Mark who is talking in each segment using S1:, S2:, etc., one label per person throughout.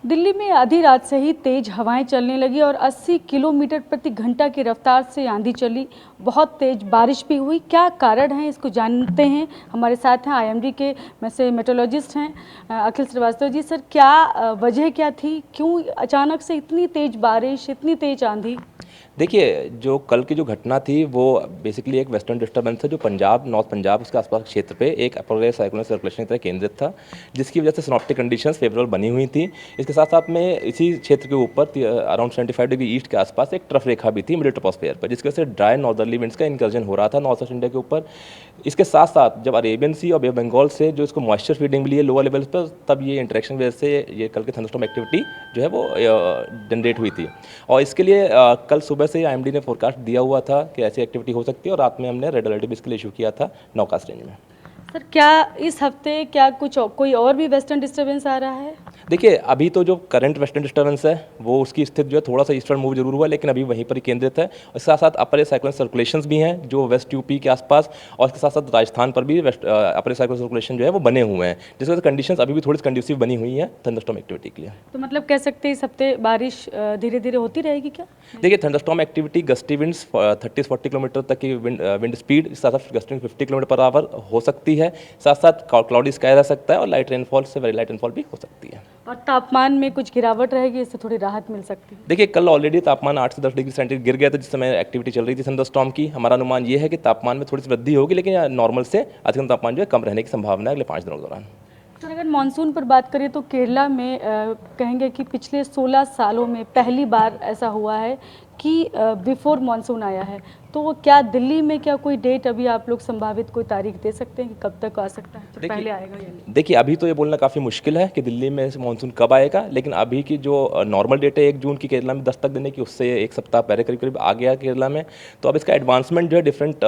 S1: दिल्ली में आधी रात से ही तेज हवाएं चलने लगी और 80 किलोमीटर प्रति घंटा की रफ्तार से आंधी चली। बहुत तेज बारिश भी हुई। क्या कारण है इसको जानते हैं। हमारे साथ हैं आईएमडी के में से मेट्रोलॉजिस्ट हैं अखिल श्रीवास्तव जी। सर, क्या वजह क्या थी, क्यों अचानक से इतनी तेज बारिश, इतनी तेज आंधी?
S2: देखिए, जो कल की जो घटना थी वो बेसिकली एक वेस्टर्न डिस्टर्बेंस है जो पंजाब, नॉर्थ पंजाब उसके आसपास क्षेत्र पे एक अपोलर साइक्लोनिक सर्कुलेशन की तरह केंद्रित था, जिसकी वजह से सिनॉप्टिक कंडीशंस फेवरेबल बनी हुई थी। इसके साथ साथ में इसी क्षेत्र के ऊपर अराउंड 75 डिग्री ईस्ट के आसपास एक ट्रफ रेखा भी थी मिड ट्रोपोस्फेयर पर, जिसकी वजह से ड्राई नॉर्दर्ली विंड्स का इंकर्जन हो रहा था नॉर्थ ईस्ट इंडिया के ऊपर। इसके साथ साथ जब अरेबियन सी और बे बंगाल से जो इसको मॉइस्चर फीडिंग मिली है लोअर लेवल्स पर, तब ये इंटरेक्शन वजह से ये कल के थंडरस्टॉर्म एक्टिविटी जो है वो जनरेट हुई थी। और इसके लिए कल सुबह से आईएमडी ने फोरकास्ट दिया हुआ था कि ऐसी एक्टिविटी हो सकती है, और रात में हमने रेड अलर्ट भी इसके लिए इशू किया था नौकास्ट रेंज में।
S1: सर, क्या इस हफ्ते कोई और भी वेस्टर्न डिस्टर्बेंस आ रहा है?
S2: देखिए, अभी तो जो करंट वेस्टर्न डिस्टर्बेंस है वो उसकी स्थिति जो है थोड़ा सा ईस्टर्न मूव जरूर हुआ, लेकिन अभी वहीं पर ही केंद्रित है। और साथ साथ अपर साइक्लोनिक सर्कुलेशंस भी हैं जो वेस्ट यूपी के आसपास, और इसके साथ साथ राजस्थान पर भी अपर साइक्लोनिक सर्कुलेशन जो है वो बने हुए हैं, जिसकी वजह से कंडीशंस अभी भी थोड़ी कंड्यूसिव बनी हुई है थंडरस्टॉर्म एक्टिविटी के लिए।
S1: तो मतलब कह सकते हैं इस हफ्ते बारिश धीरे धीरे होती रहेगी क्या?
S2: देखिए, thunderstorm activity gusty winds 30-40 kilometre तक की विंड स्पीड, साथ साथ गस्टिंग 50 किलोमीटर पर आवर हो सकती है। साथ साथ क्लाउडी स्काई रह सकता है और लाइट रेनफॉल से वेरी लाइट रेनफॉल भी हो सकती है।
S1: और तापमान में कुछ गिरावट रहेगी, इससे थोड़ी राहत मिल सकती है?
S2: देखिए, कल ऑलरेडी तापमान 8 से 10 डिग्री सेंटीग्रेड गिर गया था जिस समय एक्टिविटी चल रही थी थंडरस्टॉर्म की। हमारा अनुमान ये है कि तापमान में थोड़ी सी वृद्धि होगी, लेकिन नॉर्मल से अधिकतम तापमान जो है कम रहने की संभावना है अगले 5 दिनों के दौरान।
S1: सर, अगर मानसून पर बात करें तो केरला में कहेंगे कि पिछले 16 सालों में पहली बार ऐसा हुआ है कि बिफोर मानसून आया है। तो क्या दिल्ली में कोई डेट अभी आप लोग संभावित कोई तारीख दे सकते हैं कि कब तक आ सकता है, तो पहले आएगा या नहीं?
S2: देखिए, अभी तो ये बोलना काफ़ी मुश्किल है कि दिल्ली में मानसून कब आएगा, लेकिन अभी की जो नॉर्मल डेट है 1 जून की केरला में दस्तक देने की, उससे एक सप्ताह पहले करीब करीब आ गया केरला में। तो अब इसका एडवांसमेंट जो है डिफरेंट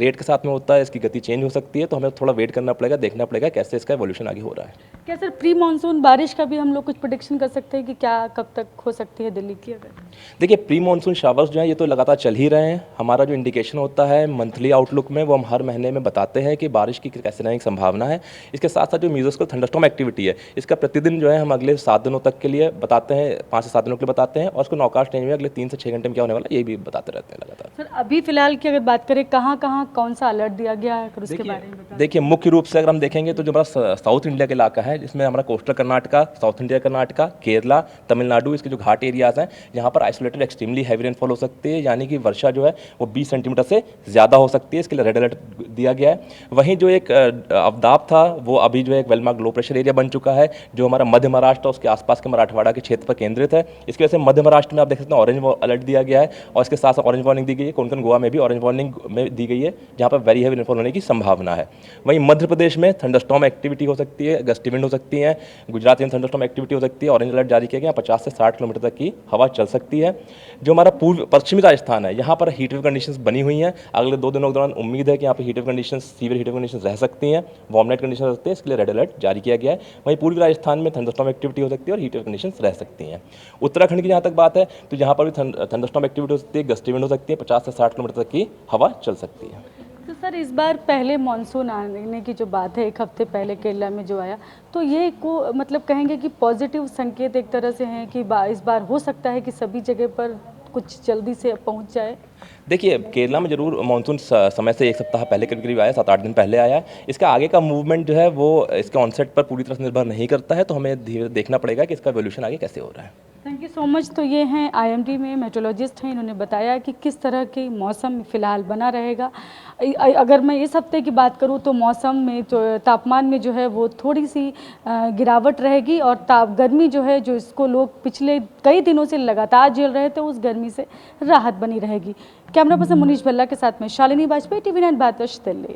S2: रेट के साथ में होता है, इसकी गति चेंज हो सकती है, तो हमें थोड़ा वेट करना पड़ेगा, देखना पड़ेगा कैसे इसका एवोल्यूशन आगे हो रहा है।
S1: क्या सर, प्री मानसून बारिश का भी हम लोग कुछ प्रेडिक्शन कर सकते हैं कि क्या कब तक हो सकती है दिल्ली की? अगर
S2: देखिए, प्री मानसून शावर्स जो है ये तो लगातार चल ही रहे हैं। हमारा जो इंडिकेशन होता है मंथली आउटलुक में, वो हम हर महीने में बताते हैं कि बारिश की कैसे रहने की संभावना है। इसके साथ साथ जो म्यूजिकल थंडरस्टॉर्म एक्टिविटी है, इसका प्रतिदिन जो है हम अगले 7 दिनों तक के लिए बताते हैं, 5 से 7 दिनों के लिए बताते हैं, और उसको नौकास्ट रेंज में अगले 3 से 6 घंटे में क्या होने वाला है ये भी बताते रहते हैं लगातार।
S1: सर, अभी फिलहाल की अगर बात करें, कहाँ कहाँ कौन सा अलर्ट दिया गया है, अगर उसके बारे में बता।
S2: देखिए, मुख्य रूप से अगर हम देखेंगे तो जो हमारा साउथ इंडिया का इलाका है, जिसमें हमारा coastal Karnataka, south India Karnataka, Kerala, Tamil Nadu, इसके जो घाट एरियाज हैं, यहाँ पर आइसोलेटेड एक्सट्रीमली हैवी रेनफॉल हो सकती है, यानी कि वर्षा जो है वो 20 सेंटीमीटर से ज़्यादा हो सकती है। इसके लिए रेड अलर्ट दिया गया है। वहीं जो एक अवदाब था वो अभी जो एक well marked low pressure area बन चुका है, जो हमारा मध्य महाराष्ट्र और उसके आसपास के मराठवाड़ा के क्षेत्र पर केंद्रित है। इसकी वजह से मध्य महाराष्ट्र में आप देख सकते हैं ऑरेंज अलर्ट दिया गया है, और इसके साथ साथ ऑरेंज वार्निंग दी गई है। कोंकण गोवा में भी ऑरेंज वार्निंग में दी गई है, जहाँ पर वेरी हैवी रेनफॉल होने की संभावना है। वहीं मध्य प्रदेश में थंडरस्टॉर्म एक्टिविटी हो सकती है, गस्टी विंड हो सकती है। गुजरात में थंडरस्टॉर्म एक्टिविटी हो सकती है, ऑरेंज अलर्ट जारी किया गया, 50 से 60 किलोमीटर तक की हवा चल सकती है। जो हमारा पूर्व पश्चिमी राजस्थान है, यहाँ पर हीट वेव कंडीशंस बनी हुई हैं। अगले 2 दिनों के दौरान उम्मीद है कि यहाँ पर heat wave conditions, severe heat wave conditions रह सकती हैं, वार्म नाइट कंडीशन रह सकती है। इसके लिए रेड अलर्ट जारी किया गया है। वहीं पूर्वी राजस्थान में थंडरस्टॉर्म एक्टिविटी हो सकती है और हीट वेव कंडीशंस रह सकती हैं। उत्तराखंड की जहाँ तक बात है तो यहाँ पर भी थंडरस्टॉर्म एक्टिविटी हो सकती है, गस्टी विंड हो सकती है, 50 से 60 किलोमीटर तक की हवा चल सकती है।
S1: तो सर, इस बार पहले मानसून आने की जो बात है, 1 हफ्ते पहले केरला में जो आया, तो ये मतलब कहेंगे कि पॉजिटिव संकेत एक तरह से हैं कि इस बार हो सकता है कि सभी जगह पर कुछ जल्दी से पहुंच जाए।
S2: देखिए, केरला में जरूर मानसून समय से 1 सप्ताह पहले करीब करीब आया, 7-8 दिन पहले आया है। इसका आगे का मूवमेंट जो है वो इसके ऑनसेट पर पूरी तरह से निर्भर नहीं करता है, तो हमें धीरे देखना पड़ेगा कि इसका एवोल्यूशन आगे कैसे हो रहा है।
S1: Thank you so much. तो ये हैं आईएमडी में मेट्रोलॉजिस्ट हैं, इन्होंने बताया कि किस तरह के मौसम फिलहाल बना रहेगा। अगर मैं इस हफ्ते की बात करूं तो मौसम में जो तापमान में जो है वो थोड़ी सी गिरावट रहेगी, और गर्मी जो है, जो इसको लोग पिछले कई दिनों से लगातार झेल रहे थे, उस गर्मी से राहत बनी रहेगी। कैमरा पर्सन मुनीश भल्ला के साथ में शालिनी वाजपेयी, TV9 भारतवर्ष, दिल्ली।